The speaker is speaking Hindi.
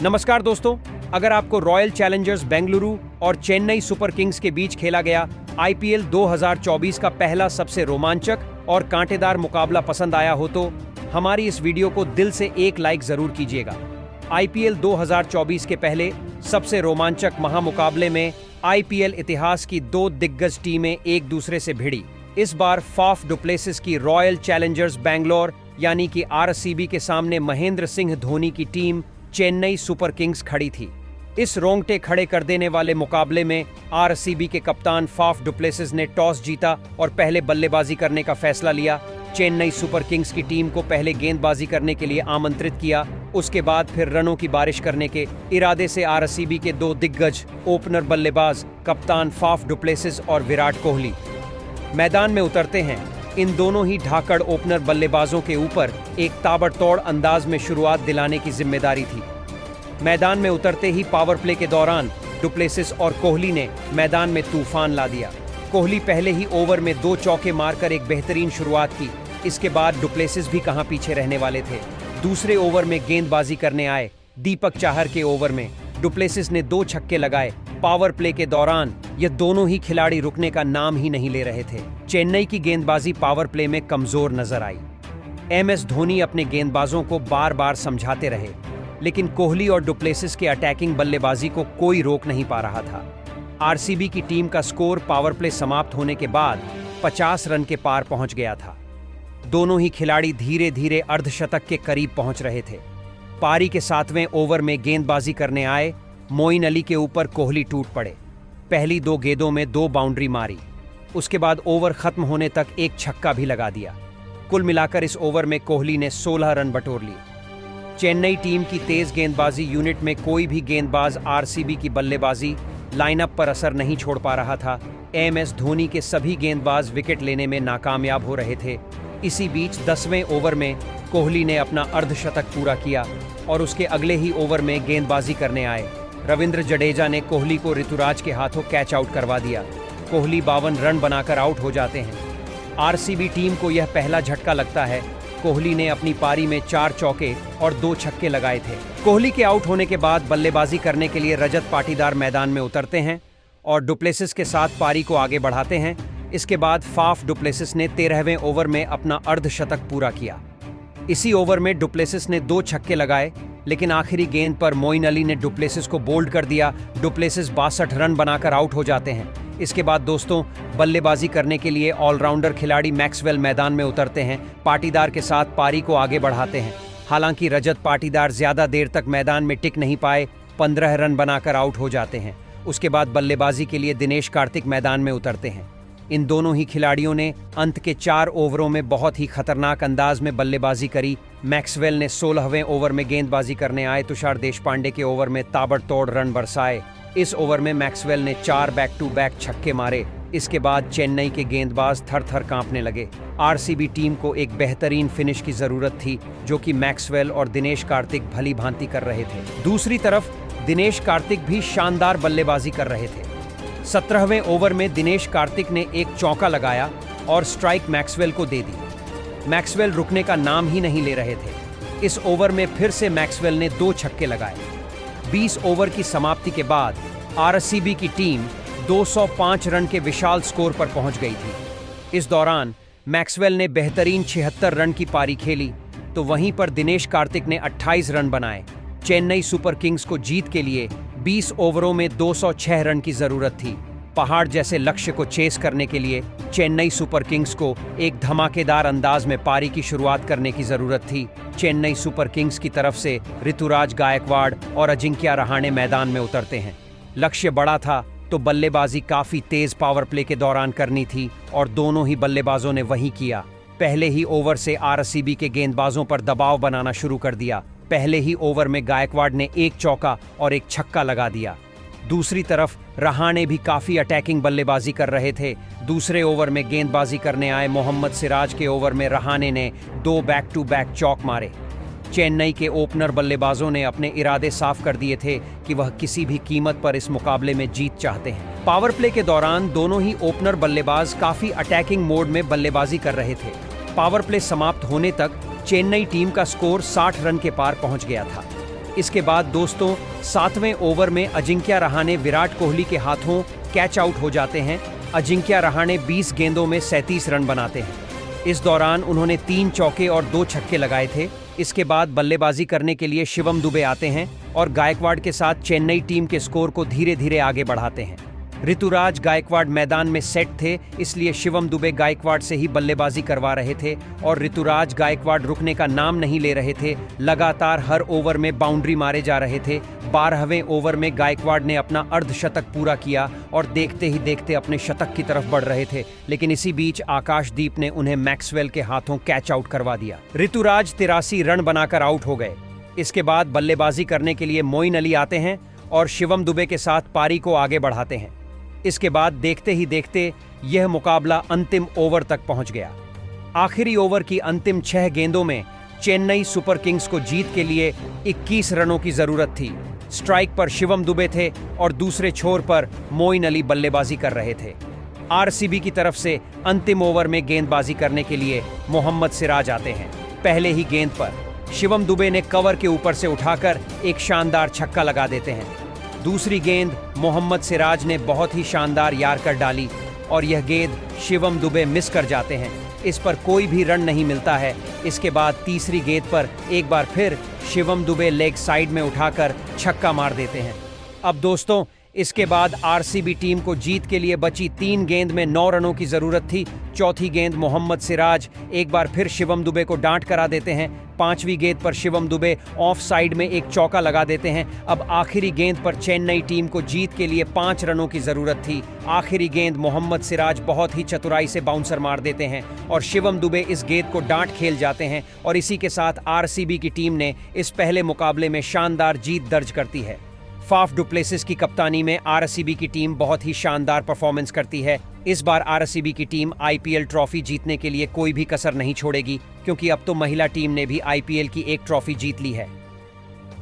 नमस्कार दोस्तों, अगर आपको रॉयल चैलेंजर्स बेंगलुरु और चेन्नई सुपर किंग्स के बीच खेला गया आईपीएल 2024 का पहला सबसे रोमांचक और कांटेदार मुकाबला पसंद आया हो तो हमारी इस वीडियो को दिल से एक लाइक जरूर कीजिएगा। आईपीएल 2024 के पहले सबसे रोमांचक महामुकाबले में आईपीएल इतिहास की दो दिग्गज टीमें एक दूसरे से भिड़ी। इस बार फाफ डुप्लेसिस की रॉयल चैलेंजर्स बैंगलोर यानी कि आरसीबी के सामने महेंद्र सिंह धोनी की टीम चेन्नई सुपर किंग्स खड़ी थी। इस रोंगटे खड़े कर देने वाले मुकाबले में आरसीबी के कप्तान फाफ डुप्लेसिस ने टॉस जीता और पहले बल्लेबाजी करने का फैसला लिया। चेन्नई सुपर किंग्स की टीम को पहले गेंदबाजी करने के लिए आमंत्रित किया, उसके बाद फिर रनों की बारिश करने के इरादे से आरसीबी के दो दिग्गज ओपनर बल्लेबाज कप्तान फाफ डुप्लेसिस और विराट कोहली मैदान में उतरते हैं। इन दोनों ही ढाकड़ ओपनर बल्लेबाजों के ऊपर एक ताबड़तोड़ अंदाज में शुरुआत दिलाने की जिम्मेदारी थी। मैदान में उतरते ही पावर प्ले के दौरान डुप्लेसिस और कोहली ने मैदान में तूफान ला दिया। कोहली पहले ही ओवर में 2 चौके मारकर एक बेहतरीन शुरुआत की। इसके बाद डुप्लेसिस भी कहां पीछे रहने वाले थे। दूसरे ओवर में गेंदबाजी करने आए दीपक चाहर के ओवर में डुप्लेसिस ने 2 छक्के लगाए। पावर प्ले के दौरान ये दोनों ही खिलाड़ी रुकने का नाम ही नहीं ले रहे थे। चेन्नई की गेंदबाजी पावर प्ले में कमजोर नजर आई। एमएस धोनी अपने गेंदबाजों को बार बार समझाते रहे, लेकिन कोहली और डुप्लेसिस के अटैकिंग बल्लेबाजी को कोई रोक नहीं पा रहा था। आरसीबी की टीम का स्कोर पावर प्ले समाप्त होने के बाद 50 रन के पार पहुंच गया था। दोनों ही खिलाड़ी धीरे धीरे अर्धशतक के करीब पहुंच रहे थे। पारी के 7वें ओवर में गेंदबाजी करने आए मोइन अली के ऊपर कोहली टूट पड़े। पहली 2 गेंदों में 2 बाउंड्री मारी। उसके बाद ओवर खत्म होने तक एक छक्का भी लगा दिया। कुल मिलाकर इस ओवर में कोहली ने 16 रन बटोर लिए। चेन्नई टीम की तेज गेंदबाजी यूनिट में कोई भी गेंदबाज आरसीबी की बल्लेबाजी लाइनअप पर असर नहीं छोड़ पा रहा था। एमएस धोनी के सभी गेंदबाज विकेट लेने में नाकामयाब हो रहे थे। इसी बीच 10वें ओवर में कोहली ने अपना अर्धशतक पूरा किया और उसके अगले ही ओवर में गेंदबाजी करने आए रविंद्र जडेजा ने कोहली को ऋतुराज के हाथों कैच आउट करवा दिया। कोहली 52 रन बनाकर आउट हो जाते हैं। आरसीबी टीम को यह पहला झटका लगता है। कोहली ने अपनी पारी में 4 चौके और 2 छक्के लगाए थे। कोहली के आउट होने के बाद बल्लेबाजी करने के लिए रजत पाटीदार मैदान में उतरते हैं और डुप्लेसिस के साथ पारी को आगे बढ़ाते हैं। इसके बाद फाफ डुप्लेसिस ने 13वें ओवर में अपना अर्धशतक पूरा किया। इसी ओवर में डुप्लेसिस ने 2 छक्के लगाए, लेकिन आखिरी गेंद पर मोइन अली ने डुप्लेसिस को बोल्ड कर दिया। डुप्लेसिस 62 रन बनाकर आउट हो जाते हैं। इसके बाद दोस्तों बल्लेबाजी करने के लिए ऑलराउंडर खिलाड़ी मैक्सवेल मैदान में उतरते हैं। पाटीदार के साथ पारी को आगे बढ़ाते हैं। हालांकि रजत पाटीदार ज्यादा देर तक मैदान में टिक नहीं पाए, 15 रन बनाकर आउट हो जाते हैं। उसके बाद बल्लेबाजी के लिए दिनेश कार्तिक मैदान में उतरते हैं। इन दोनों ही खिलाड़ियों ने अंत के 4 ओवरों में बहुत ही खतरनाक अंदाज में बल्लेबाजी करी। मैक्सवेल ने 16वें ओवर में गेंदबाजी करने आए तुषार देशपांडे के ओवर में ताबड़तोड़ रन बरसाए। इस ओवर में मैक्सवेल ने 4 बैक टू बैक छक्के मारे। इसके बाद चेन्नई के गेंदबाज थर-थर कांपने लगे। आरसीबी टीम को एक बेहतरीन फिनिश की जरूरत थी, जो कि मैक्सवेल और दिनेश कार्तिक भली भांति कर रहे थे। दूसरी तरफ दिनेश कार्तिक भी शानदार बल्लेबाजी कर रहे थे। 17वें ओवर में दिनेश कार्तिक ने एक चौका लगाया और स्ट्राइक मैक्सवेल को दे दी। मैक्सवेल रुकने का नाम ही नहीं ले रहे थे। इस ओवर में फिर से मैक्सवेल ने 2 छक्के लगाए। 20 ओवर की समाप्ति के बाद आरसीबी की टीम 205 रन के विशाल स्कोर पर पहुंच गई थी। इस दौरान मैक्सवेल ने बेहतरीन 76 रन की पारी खेली, तो वहीं पर दिनेश कार्तिक ने 28 रन बनाए। चेन्नई सुपर किंग्स को जीत के लिए 20 ओवरों में 206 रन की जरूरत थी। पहाड़ जैसे लक्ष्य को चेस करने के लिए चेन्नई सुपर किंग्स को एक धमाकेदार अंदाज में पारी की शुरुआत करने की जरूरत थी। चेन्नई सुपर किंग्स की तरफ से ऋतुराज गायकवाड़ और अजिंक्य रहाणे मैदान में उतरते हैं। लक्ष्य बड़ा था तो बल्लेबाजी काफी तेज पावर प्ले के दौरान करनी थी और दोनों ही बल्लेबाजों ने वही किया। पहले ही ओवर से आरसीबी के गेंदबाजों पर दबाव बनाना शुरू कर दिया। पहले ही ओवर में गायकवाड़ ने 1 चौका और 1 छक्का लगा दिया। दूसरी तरफ रहाणे भी काफी अटैकिंग बल्लेबाजी कर रहे थे। दूसरे ओवर में गेंदबाजी करने आए मोहम्मद सिराज के ओवर में रहाणे ने 2 बैक टू बैक चौक मारे। चेन्नई के ओपनर बल्लेबाजों ने अपने इरादे साफ कर दिए थे कि वह किसी भी कीमत पर इस मुकाबले में जीत चाहते हैं। पावर प्ले के दौरान दोनों ही ओपनर बल्लेबाज काफी अटैकिंग मोड में बल्लेबाजी कर रहे थे। पावर प्ले समाप्त होने तक चेन्नई टीम का स्कोर 60 रन के पार पहुंच गया था। इसके बाद दोस्तों 7वें ओवर में अजिंक्य रहाणे विराट कोहली के हाथों कैच आउट हो जाते हैं। अजिंक्य रहाणे 20 गेंदों में 37 रन बनाते हैं। इस दौरान उन्होंने 3 चौके और 2 छक्के लगाए थे। इसके बाद बल्लेबाजी करने के लिए शिवम दुबे आते हैं और गायकवाड़ के साथ चेन्नई टीम के स्कोर को धीरे धीरे आगे बढ़ाते हैं। ऋतुराज गायकवाड़ मैदान में सेट थे, इसलिए शिवम दुबे गायकवाड़ से ही बल्लेबाजी करवा रहे थे और ऋतुराज गायकवाड़ रुकने का नाम नहीं ले रहे थे। लगातार हर ओवर में बाउंड्री मारे जा रहे थे। 12वें ओवर में गायकवाड़ ने अपना अर्धशतक पूरा किया और देखते ही देखते अपने शतक की तरफ बढ़ रहे थे, लेकिन इसी बीच आकाशदीप ने उन्हें मैक्सवेल के हाथों कैच आउट करवा दिया। ऋतुराज 83 रन बनाकर आउट हो गए। इसके बाद बल्लेबाजी करने के लिए मोइन अली आते हैं और शिवम दुबे के साथ पारी को आगे बढ़ाते हैं। इसके बाद देखते ही देखते यह मुकाबला अंतिम ओवर तक पहुंच गया। आखिरी ओवर की अंतिम 6 गेंदों में चेन्नई सुपर किंग्स को जीत के लिए 21 रनों की जरूरत थी। स्ट्राइक पर शिवम दुबे थे और दूसरे छोर पर मोइन अली बल्लेबाजी कर रहे थे। आरसीबी की तरफ से अंतिम ओवर में गेंदबाजी करने के लिए मोहम्मद सिराज आते हैं। पहले ही गेंद पर शिवम दुबे ने कवर के ऊपर से उठाकर एक शानदार छक्का लगा देते हैं। दूसरी गेंद मोहम्मद सिराज ने बहुत ही शानदार यार्कर डाली और यह गेंद शिवम दुबे मिस कर जाते हैं। इस पर कोई भी रन नहीं मिलता है। इसके बाद तीसरी गेंद पर एक बार फिर शिवम दुबे लेग साइड में उठाकर छक्का मार देते हैं। अब दोस्तों इसके बाद आरसीबी टीम को जीत के लिए बची 3 गेंद में 9 रनों की जरूरत थी। चौथी गेंद मोहम्मद सिराज एक बार फिर शिवम दुबे को डांट करा देते हैं। 5वीं गेंद पर शिवम दुबे ऑफ साइड में एक चौका लगा देते हैं। अब आखिरी गेंद पर चेन्नई टीम को जीत के लिए 5 रनों की जरूरत थी। आखिरी गेंद मोहम्मद सिराज बहुत ही चतुराई से बाउंसर मार देते हैं और शिवम दुबे इस गेंद को डांट खेल जाते हैं और इसी के साथ आरसीबी की टीम ने इस पहले मुकाबले में शानदार जीत दर्ज करती है। फाफ डुप्लेसिस की कप्तानी में आरसीबी की टीम बहुत ही शानदार परफॉर्मेंस करती है। इस बार आरसीबी की टीम आईपीएल ट्रॉफी जीतने के लिए कोई भी कसर नहीं छोड़ेगी, क्योंकि अब तो महिला टीम ने भी आईपीएल की एक ट्रॉफी जीत ली है।